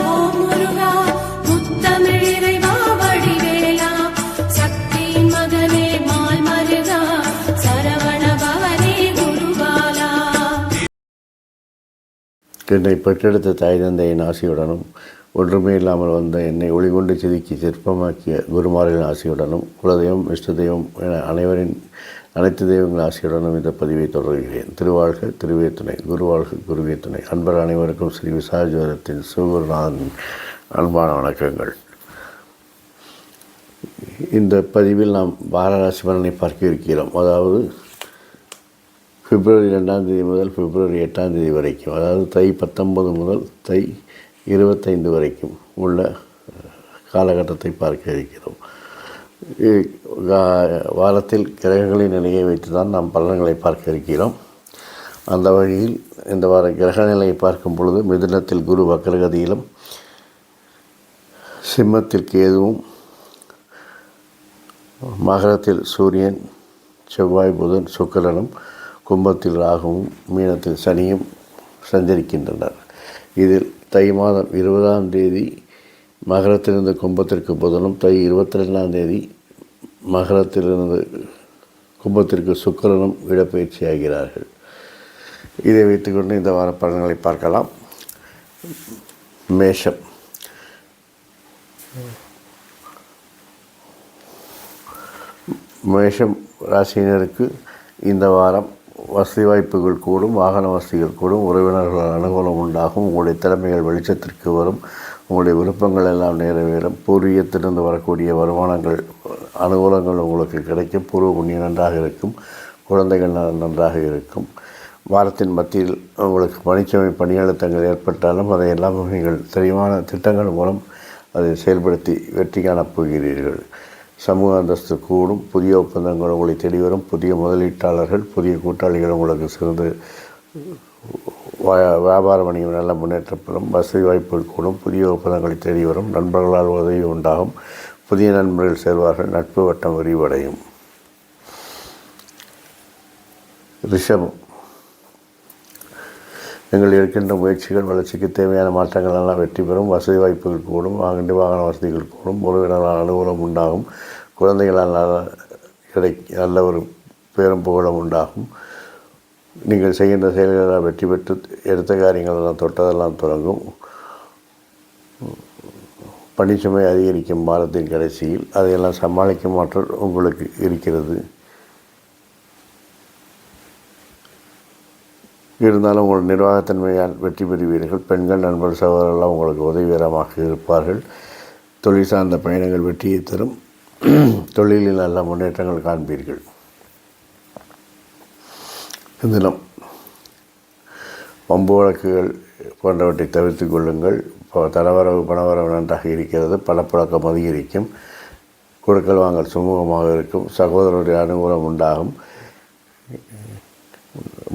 ஓம் முருகா முத்தமிழ் இறைவா வடிவேலா சக்தியின் மகனே மால் மருகா சரவண பவனே குருபாலா. என்னை பெற்றெடுத்த தாய் தந்தையின் ஆசையுடனும் ஒன்றுமே இல்லாமல் வந்த என்னை ஒளிகொண்டு செதுக்கி சிற்பமாக்கிய குருமார்களின் ஆசையுடனும் குலதெய்வம் இஷ்ட தெய்வம் என அனைத்து தெய்வங்களின் ஆசையுடனும் இந்த பதிவை தொடர்கிறேன். திருவாழ்க திருவே துணை, குருவாழ்க குருவே துணை. அன்பர் அனைவருக்கும் ஸ்ரீ விசாஜோதத்தின் சிவகுருநாதன் அன்பான வணக்கங்கள். இந்த பதிவில் நாம் வாரராசி பலனை பார்க்க இருக்கிறோம். அதாவது பிப்ரவரி 2ஆம் தேதி முதல் பிப்ரவரி 8ஆம் தேதி வரைக்கும், அதாவது தை 19 முதல் தை 25 வரைக்கும் உள்ள காலகட்டத்தை பார்க்க இருக்கிறோம். வாரத்தில் கிரகங்களின் நிலையை வைத்து தான் நாம் பலன்களை பார்க்க இருக்கிறோம். அந்த வகையில் இந்த வார கிரக நிலையை பார்க்கும் பொழுது மிதுனத்தில் குரு வக்ரகதியிலும், சிம்மத்தில் கேதுவும், மகரத்தில் சூரியன் செவ்வாய் புதன் சுக்கிரனும், கும்பத்தில் ராகுவும், மீனத்தில் சனியும் சஞ்சரிக்கின்றனர். இதில் தை மாதம் 20ஆம் தேதி மகரத்திலிருந்து கும்பத்திற்கு புதனும், தை 22ஆம் தேதி மகரத்திலிருந்து கும்பத்திற்கு சுக்கிரனும் இடப்பெயர்ச்சி ஆகிறார்கள். இதை வைத்துக்கொண்டு இந்த வார பலன்களை பார்க்கலாம். மேஷம். மேஷம் ராசியினருக்கு இந்த வாரம் வசதி வாய்ப்புகள் கூடும், வாகன வசதிகள் கூடும், உறவினர்கள் அனுகூலம் உண்டாகும், உங்களுடைய திறமைகள் வெளிச்சத்திற்கு வரும், உங்களுடைய விருப்பங்கள் எல்லாம் நிறைவேறும், பூர்வீகத்திலிருந்து வரக்கூடிய வருமானங்கள் அனுகூலங்கள் உங்களுக்கு கிடைக்கும், பூர்வ புண்ணியம் நன்றாக இருக்கும், குழந்தைகள் நன்றாக இருக்கும். வாரத்தின் மத்தியில் உங்களுக்கு பணிச்சுமை பணியழுத்தங்கள் ஏற்பட்டாலும் அதையெல்லாம் நீங்கள் தெளிவான திட்டங்கள் மூலம் அதை செயல்படுத்தி வெற்றி காணப் போகிறீர்கள். சமூக அந்தஸ்து கூடும், புதிய ஒப்பந்தங்கள் உங்களை தேடி வரும், புதிய முதலீட்டாளர்கள் புதிய கூட்டாளிகள் உங்களுக்கு சிறந்து வியாபார வணிகம் நல்ல முன்னேற்றப்படும், வசதி வாய்ப்புகள் கூடும், புதிய ஒப்பந்தங்களை தேடி வரும், நண்பர்களால் உதவி உண்டாகும், புதிய நண்பர்கள் சேர்வார்கள், நட்பு வட்டம் விரிவடையும். ரிஷபம். நீங்கள் எடுக்கின்ற முயற்சிகள் வளர்ச்சிக்கு தேவையான மாற்றங்கள் எல்லாம் வெற்றி பெறும், வசதி வாய்ப்புகள் கூடும், வாகன வசதிகள் கூடும், உறவினர்களால் அனுகூலம் உண்டாகும், குழந்தைகளால் நல்ல ஒரு பேரும் புகழும் உண்டாகும். நீங்கள் செய்கின்ற செயல்களால் வெற்றி பெற்று எடுத்த காரியங்கள் எல்லாம் தொட்டதெல்லாம் தொடங்கும். பணிச்சுமை அதிகரிக்கும் வாரத்தின் கடைசியில், அதையெல்லாம் சமாளிக்கும் ஆற்றல் உங்களுக்கு இருக்கிறது. இருந்தாலும் உங்கள் நிர்வாகத்தன்மையால் வெற்றி பெறுவீர்கள். பெண்கள் நண்பர் சகோதரர்களெல்லாம் உங்களுக்கு உதவிகரமாக இருப்பார்கள். தொழில் சார்ந்த பயணங்கள் வெற்றியை தரும், தொழிலில் நல்ல முன்னேற்றங்கள் காண்பீர்கள். தினம் வம்பு வழக்குகள் போன்றவற்றை தவிர்த்து கொள்ளுங்கள். தனவரவு பணவரவு நன்றாக இருக்கிறது, பணப்புழக்கம் அதிகரிக்கும், கொடுக்கல் வாங்கல் சுமூகமாக இருக்கும், சகோதரருடைய அனுகூலம் உண்டாகும்,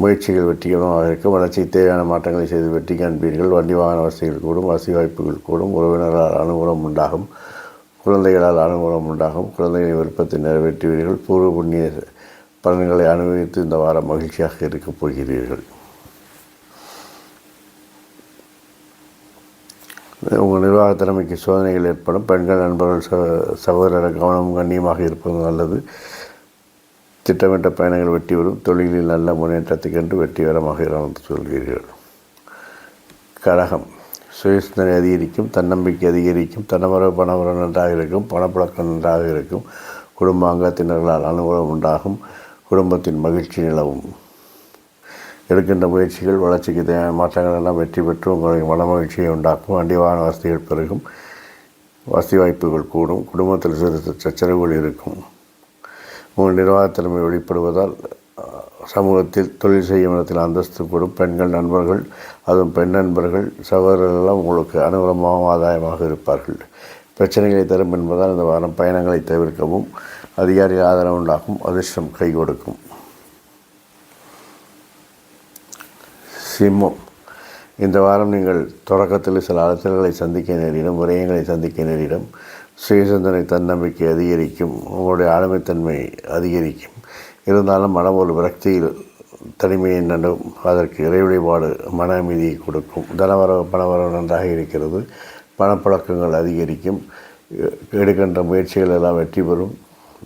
முயற்சிகள் வெற்றிகரமாக இருக்கும், வளர்ச்சி தேவையான மாற்றங்களை செய்து வெற்றி காண்பீர்கள். வண்டி வாகன வசதிகள் கூடும், வசதி வாய்ப்புகள் கூடும், உறவினரால் அனுகூலம் உண்டாகும், குழந்தைகளால் அனுகூலம் உண்டாகும், குழந்தைகளின் விருப்பத்தை நிறைவேற்றுவீர்கள். பூர்வ புண்ணிய பலன்களை அனுபவித்து இந்த வாரம் மகிழ்ச்சியாக இருக்கப் போகிறீர்கள். உங்கள் நிர்வாக திறமைக்கு சோதனைகள் ஏற்படும். பெண்கள் நண்பர்கள் சகோதரர் கவனம் கண்ணியமாக இருப்பது நல்லது. திட்டமிட்ட பயணங்கள் வெற்றி வரும், தொழிலில் நல்ல முன்னேற்றத்தை கண்டு வெற்றிகரமாக இருந்து சொல்கிறீர்கள். கடகம். சுயசிந்தனை அதிகரிக்கும், தன்னம்பிக்கை அதிகரிக்கும், தனவரவு பணவரவு நன்றாக இருக்கும், பணப்புழக்கம் நன்றாக இருக்கும், குடும்ப அங்கத்தினர்களால் அனுகூலம் உண்டாகும், குடும்பத்தின் மகிழ்ச்சி நிலவும். எடுக்கின்ற முயற்சிகள் வளர்ச்சிக்கு தேவையான மாற்றங்கள் எல்லாம் வெற்றி பெற்று உங்களுக்கு மன மகிழ்ச்சியை உண்டாக்கும், வண்டிவான வசதிகள் பெருகும், வசதி வாய்ப்புகள் கூடும், குடும்பத்தில் சிறு சச்சரவுகள் இருக்கும். உங்கள் நிர்வாகத்திறமை வெளிப்படுவதால் சமூகத்தில் தொழில் செய்யும் இடத்தில் அந்தஸ்து கூடும். பெண்கள் நண்பர்கள், அதுவும் பெண் நண்பர்கள் சகோதரர்களெல்லாம் உங்களுக்கு அனுகூலமாகவும் ஆதாயமாக இருப்பார்கள். பிரச்சனைகளை தரும் என்பதால் இந்த வாரம் பயணங்களை தவிர்க்கவும், அதிகாரி ஆதரவு உண்டாகும், அதிர்ஷ்டம் கை கொடுக்கும். சிம்மம். இந்த வாரம் நீங்கள் தொடக்கத்தில் சில அலைச்சல்களை சந்திக்க நேரிடும், விரயங்களை சந்திக்க நேரிடும். சுயசிந்தனை தன்னம்பிக்கை அதிகரிக்கும், உங்களுடைய ஆளுமைத்தன்மை அதிகரிக்கும். இருந்தாலும் மனம் ஒரு விரக்தியில் தனிமையை நடும். அதற்கு இறை வழிபாடு மன அமைதியை கொடுக்கும். தனவரவு பணவரவு நன்றாக இருக்கிறது. பணப்பழக்கங்கள் அதிகரிக்கும். எடுக்கின்ற முயற்சிகள் எல்லாம் வெற்றி பெறும்.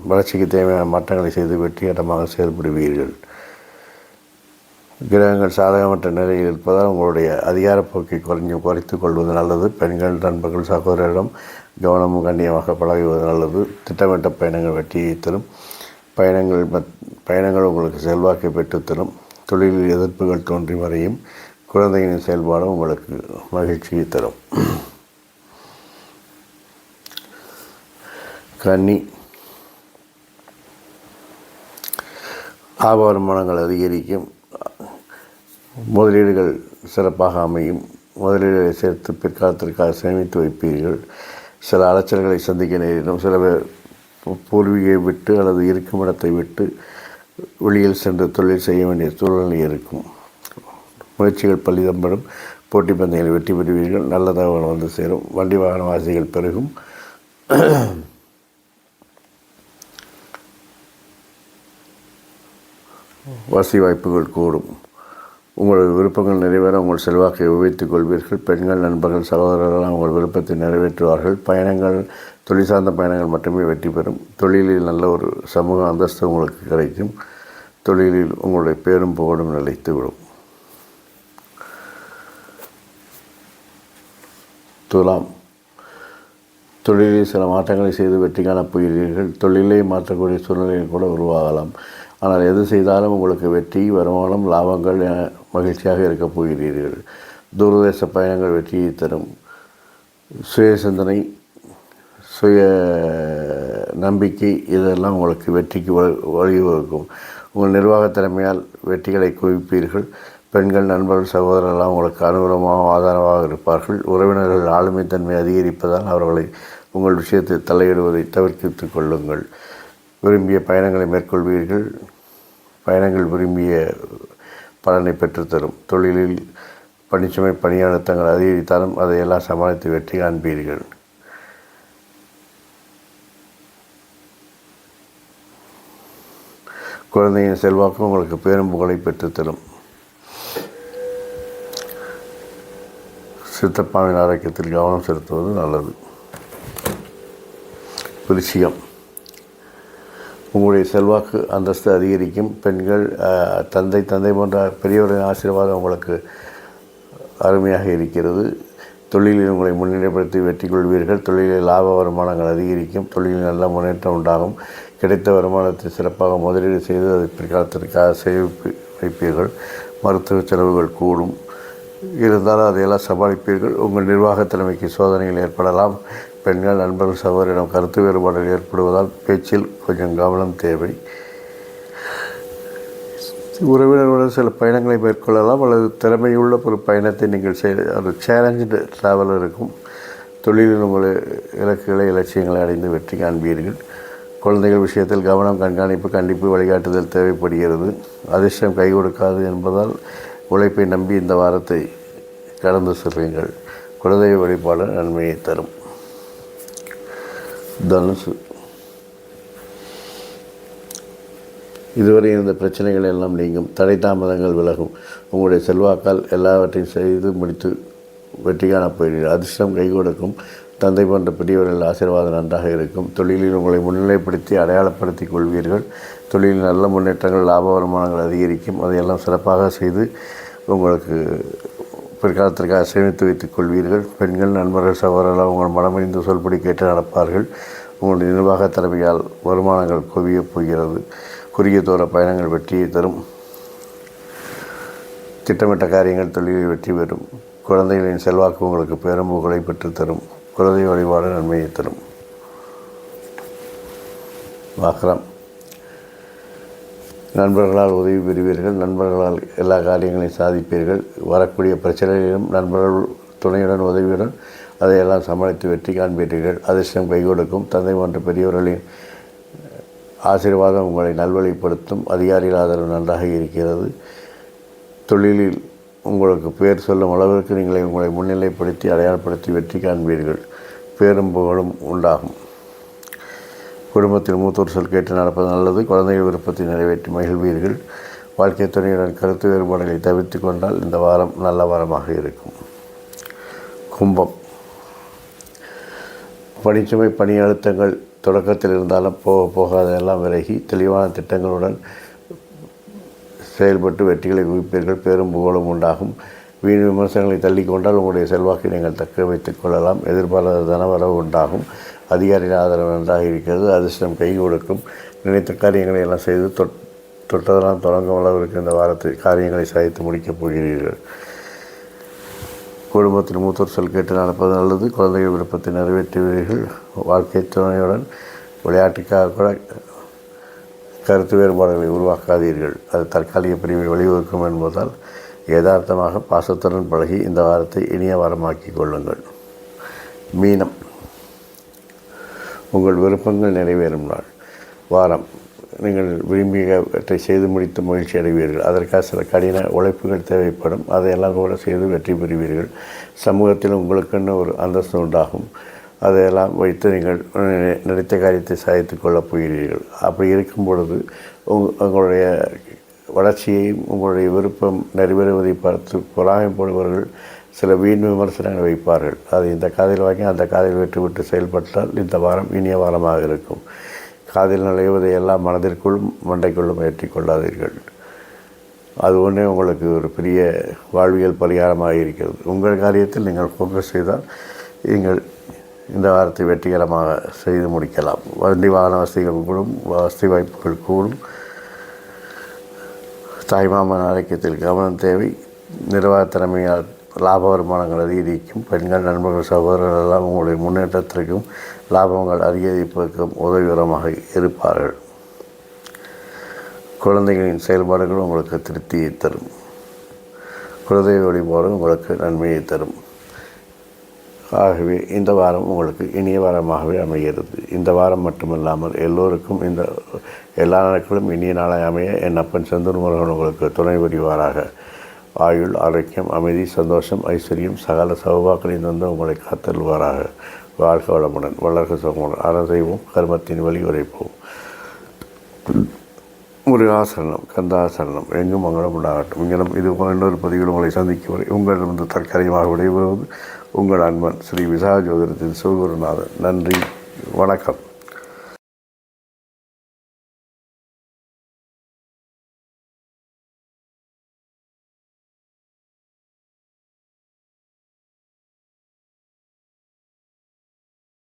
வளர்ச்சிக்கு தேவையான மாற்றங்களை செய்து வெற்றிகரமாக செயல்படுவீர்கள். கிரகங்கள் சாதகமற்ற நிலையில் இருப்பதால் உங்களுடைய அதிகாரப்போக்கை குறைத்து கொள்வது நல்லது. பெண்கள், நண்பர்கள், சகோதரரிடம் கவனமும் கண்ணியமாக பழகுவது நல்லது. திட்டமிட்ட பயணங்கள் வெற்றியை தரும். பயணங்கள் உங்களுக்கு செல்வாக்கை பெற்றுத்தரும். தொழிலில் எதிர்ப்புகள் தோன்றி மறையும். குழந்தையின் செயல்பாடும் உங்களுக்கு மகிழ்ச்சியை தரும். கன்னி, வருமானங்கள் அதிகரிக்கும். முதலீடுகள் சிறப்பாக அமையும். முதலீடுகளை சேர்த்து பிற்காலத்திற்காக சேமித்து வைப்பீர்கள். சில அலைச்சல்களை சந்திக்க நேரிடும். சில பேர் பூர்வீகை விட்டு அல்லது இருக்கும் இடத்தை விட்டு வெளியில் சென்று தொழில் செய்ய வேண்டிய சூழ்நிலை இருக்கும். முயற்சிகள் பலிதம்படும். போட்டி பந்தயங்களில் வெற்றி பெறுவீர்கள். நல்ல தகவல் வந்து சேரும். வண்டி வாகன வாசிகள் பெருகும். வசதி வாய்ப்புகள் கூடும். உங்களது விருப்பங்கள் நிறைவேற உங்கள் செல்வாக்கை உபயோகித்துக் கொள்வீர்கள். பெண்கள், நண்பர்கள், சகோதரர்கள் உங்கள் விருப்பத்தை நிறைவேற்றுவார்கள். பயணங்கள், தொழில் சார்ந்த பயணங்கள் மட்டுமே வெற்றி பெறும். தொழிலில் நல்ல ஒரு சமூக அந்தஸ்து உங்களுக்கு கிடைக்கும். தொழிலில் உங்களுடைய பேரும் புகழும் நிலைத்துவிடும். துலாம், தொழிலில் சில மாற்றங்களை செய்து வெற்றி காணப் போகிறீர்கள். தொழிலை மாற்றக்கூடிய சூழ்நிலையில் கூட உருவாகலாம். ஆனால் எது செய்தாலும் உங்களுக்கு வெற்றி, வருமானம், லாபங்கள் என மகிழ்ச்சியாக இருக்கப் போகிறீர்கள். தூரதேச பயணங்கள் வெற்றியை தரும். சுய சிந்தனை, சுய நம்பிக்கை இதெல்லாம் உங்களுக்கு வெற்றிக்கு வழிவகுக்கும். உங்கள் நிர்வாக திறமையால் வெற்றிகளை குவிப்பீர்கள். பெண்கள், நண்பர்கள், சகோதரர்களெல்லாம் உங்களுக்கு அனுகூலமாக ஆதரவாக இருப்பார்கள். உறவினர்கள் ஆளுமைத்தன்மை அதிகரிப்பதால் அவர்களை உங்கள் விஷயத்தில் தலையிடுவதை தவிர்த்து கொள்ளுங்கள். விரும்பிய பயணங்களை மேற்கொள்வீர்கள். பயணங்கள் விரும்பிய பலனை பெற்றுத்தரும். தொழிலில் பணிச்சுமை, பணி அழுத்தங்கள் அதிகரித்தாலும் அதையெல்லாம் சமாளித்து வெற்றி காண்பீர்கள். குழந்தையின் செல்வாக்கு உங்களுக்கு பேரும் புகழை பெற்றுத்தரும். சித்தப்பாவின் ஆரோக்கியத்தில் கவனம் செலுத்துவது நல்லது. விருச்சிகம், உங்களுடைய செல்வாக்கு அந்தஸ்து அதிகரிக்கும். பெண்கள், தந்தை போன்ற பெரியவரின் ஆசீர்வாதம் உங்களுக்கு அருமையாக இருக்கிறது. தொழிலில் உங்களை முன்னிலைப்படுத்தி வெற்றி கொள்வீர்கள். தொழிலில் லாப வருமானங்கள் அதிகரிக்கும். தொழிலில் நல்ல முன்னேற்றம் உண்டாகும். கிடைத்த வருமானத்தை சிறப்பாக முதலீடு செய்து அதை பிற்காலத்திற்காக சேமிப்பு வைப்பீர்கள். மருத்துவ செலவுகள் கூடும். இருந்தாலும் அதையெல்லாம் சமாளிப்பீர்கள். உங்கள் நிர்வாக திறமைக்கு சோதனைகள் ஏற்படலாம். பெண்கள், நண்பர்கள், சகோதரிடம் கருத்து வேறுபாடுகள் ஏற்படுவதால் பேச்சில் கொஞ்சம் கவனம் தேவை. உறவினர்களுடன் சில பயணங்களை மேற்கொள்ளலாம் அல்லது திறமையுள்ள ஒரு பயணத்தை நீங்கள் ஒரு சேலஞ்சு ட்ராவல் இருக்கும். தொழிலில் உங்கள் இலக்குகளை, இலட்சியங்களை அடைந்து வெற்றி காண்பீர்கள். குழந்தைகள் விஷயத்தில் கவனம், கண்காணிப்பு, கண்டிப்பு, வழிகாட்டுதல் தேவைப்படுகிறது. அதிர்ஷ்டம் கை கொடுக்காது என்பதால் உழைப்பை நம்பி இந்த வாரத்தை கடந்து செல்வீர்கள். குலதெய்வ வழிபாடு நன்மையை தரும். தனுசு, இதுவரை இருந்த பிரச்சனைகள் எல்லாம் நீங்கும். தடை தாமதங்கள் விலகும். உங்களுடைய செல்வாக்கால் எல்லாவற்றையும் செய்து முடித்து வெற்றி காணப் போகிறீர்கள். அதிர்ஷ்டம் கை கொடுக்கும். தந்தை போன்ற பெரியவர்கள் ஆசீர்வாதம் நன்றாக இருக்கும். தொழிலில் உங்களை முன்னிலைப்படுத்தி அடையாளப்படுத்திக் கொள்வீர்கள். தொழிலில் நல்ல முன்னேற்றங்கள், லாப வருமானங்கள் அதிகரிக்கும். அதையெல்லாம் சிறப்பாக செய்து உங்களுக்கு பிற்காலத்திற்காக சேமித்து வைத்துக் கொள்வீர்கள். பெண்கள், நண்பர்கள், சகோதரர்கள் உங்கள் மனமறிந்து சொல்படி கேட்டு நடப்பார்கள். உங்களுடைய நிர்வாக திறமையால் வருமானங்கள் குவியப் போகிறது. குறுகிய தூர பயணங்கள் வெற்றியை தரும். திட்டமிட்ட காரியங்கள் தொழிலில் வெற்றி பெறும். குழந்தைகளின் செல்வாக்கு உங்களுக்கு பேரும் புகழை பெற்றுத்தரும். குலதெய்வ வழிபாடு நன்மையை தரும். மகரம், நண்பர்களால் உதவி பெறுவீர்கள். நண்பர்களால் எல்லா காரியங்களையும் சாதிப்பீர்கள். வரக்கூடிய பிரச்சனைகளிலும் நண்பர்கள் துணையுடன், உதவியுடன் அதையெல்லாம் சமாளித்து வெற்றி காண்பீர்கள். அதிர்ஷ்டம் கை கொடுக்கும். தந்தை போன்ற பெரியவர்களின் ஆசீர்வாதம் உங்களை நல்வழிப்படுத்தும். அதிகாரிகள் ஆதரவு நன்றாக இருக்கிறது. தொழிலில் உங்களுக்கு பேர் சொல்லும் அளவிற்கு உங்களை முன்னிலைப்படுத்தி அடையாளப்படுத்தி வெற்றி காண்பீர்கள். பேரும் புகழும் உண்டாகும். குடும்பத்தில் மூத்தோர் சொல் கேட்டு நடப்பது நல்லது. குழந்தைகள் விருப்பத்தை நிறைவேற்றி மகிழ்வீர்கள். வாழ்க்கை துணையுடன் கருத்து வேறுபாடுகளை தவிர்த்து கொண்டால் இந்த வாரம் நல்ல வாரமாக இருக்கும். கும்பம். பணிச்சுமை பணி அழுத்தங்கள் தொடக்கத்தில் இருந்தாலும் போக போக அதெல்லாம் விலகி தெளிவான திட்டங்களுடன் செயல்பட்டு வெற்றிகளை குவிப்பீர்கள். பெரும் புகழும் உண்டாகும். வீண் விமர்சனங்களை தள்ளிக்கொண்டால் உங்களுடைய செல்வாக்கை நீங்கள் தக்க வைத்துக் கொள்ளலாம். எதிர்பாராத தனவரவு உண்டாகும். அதிகாரிகள் ஆதரவு நன்றாக இருக்கிறது. அதிர்ஷ்டம் கை கொடுக்கும். நினைத்த காரியங்களை எல்லாம் செய்து தொட்டதெல்லாம் தொடங்கும் அளவிற்கு இந்த வாரத்தில் காரியங்களை சாதித்து முடிக்கப் போகிறீர்கள். குடும்பத்தில் மூத்தோர் சொல் கேட்டு நடப்பது நல்லது. குழந்தைகள் விருப்பத்தை நிறைவேற்றுவீர்கள். வாழ்க்கை துணையுடன் விளையாட்டுக்காக கூட கருத்து வேறுபாடுகளை உருவாக்காதீர்கள். அது தற்காலிக பிரிவை வழிவகுக்கும் என்பதால் யதார்த்தமாக பாசத்துடன் பழகி இந்த வாரத்தை இனிய வாரமாக்கி கொள்ளுங்கள். மீனம். உங்கள் விருப்பங்கள் நிறைவேறும் நாள். வாரம் நீங்கள் விரும்பியவற்றை செய்து முடித்து மகிழ்ச்சி அடைவீர்கள். அதற்காக சில கடின உழைப்புகள் தேவைப்படும். அதையெல்லாம் கூட செய்து வெற்றி பெறுவீர்கள். சமூகத்தில் உங்களுக்குன்னு ஒரு அந்தஸ்து உண்டாகும். அதையெல்லாம் வைத்து நீங்கள் நினைத்த காரியத்தை சாதித்து கொள்ளப் போகிறீர்கள். அப்படி இருக்கும் பொழுது உங்களுடைய வளர்ச்சியையும் உங்களுடைய விருப்பம் நிறைவேறுவதை பார்த்து பொறாமைப்படுபவர்கள் சில வீண் விமர்சனங்கள் வைப்பார்கள். அது இந்த காதில் வாங்கி அந்த காதில் விட்டு செயல்பட்டால் இந்த வாரம் இனிய வாரமாக இருக்கும். காதில் நுழைவதை எல்லாம் மனதிற்குள்ளும் மண்டைக்குள்ளும் ஏற்றிக்கொள்ளாதீர்கள். அது ஒன்றே உங்களுக்கு ஒரு பெரிய வாழ்வியல் பரிகாரமாக இருக்கிறது. உங்கள் காரியத்தில் நீங்கள் ஃபோக்கஸ் செய்தால் நீங்கள் இந்த வாரத்தை வெற்றிகரமாக செய்து முடிக்கலாம். வண்டி வாகன வசதிகள் கூடும். வசதி வாய்ப்புகள் கூடும். தாய்மாமன் ஆரோக்கியத்தில் கவனம் தேவை. நிர்வாக திறமையால் லாப வருமானங்கள் அதிகரிக்கும். பெண்கள் நண்பர்கள் சகோதரர்கள் எல்லாம் உங்களுடைய முன்னேற்றத்திற்கும் லாபங்கள் அதிகரிப்பதற்கும் உதவிகரமாக இருப்பார்கள். குழந்தைகளின் செயல்பாடுகள் உங்களுக்கு திருப்தியை தரும். குலதெய்வ வழிபாடு உங்களுக்கு நன்மையை தரும். ஆகவே இந்த வாரம் உங்களுக்கு இனிய வாரமாகவே அமைகிறது. இந்த வாரம் மட்டுமல்லாமல் எல்லோருக்கும் எல்லா நாட்களும் இனிய நாளாக அமைய என் அப்பன் செந்தூர் முருகன் உங்களுக்கு துணை புரிவாராக. ஆயுள், ஆரோக்கியம், அமைதி, சந்தோஷம், ஐஸ்வர்யம், சகல சௌபாக்களின் வந்து உங்களை காத்தல்வாராக. வாழ்க வளமுடன், வளர்க சுகமுடன். அறம் செய்வோம், கர்மத்தின் வழி உரைப்போம். முருகாசரணம், கந்தாசரணம், எங்கும் மங்களம் உண்டாகட்டும். இங்கனம் இது இன்னொரு பதிவில் உங்களை சந்திக்கும் வரை உங்களிடமிருந்து தற்காலிகமாக விடைபெறுவது உங்கள் அன்பன் ஸ்ரீ விசா ஜோதிடத்தின் சிவகுருநாதன். நன்றி, வணக்கம்.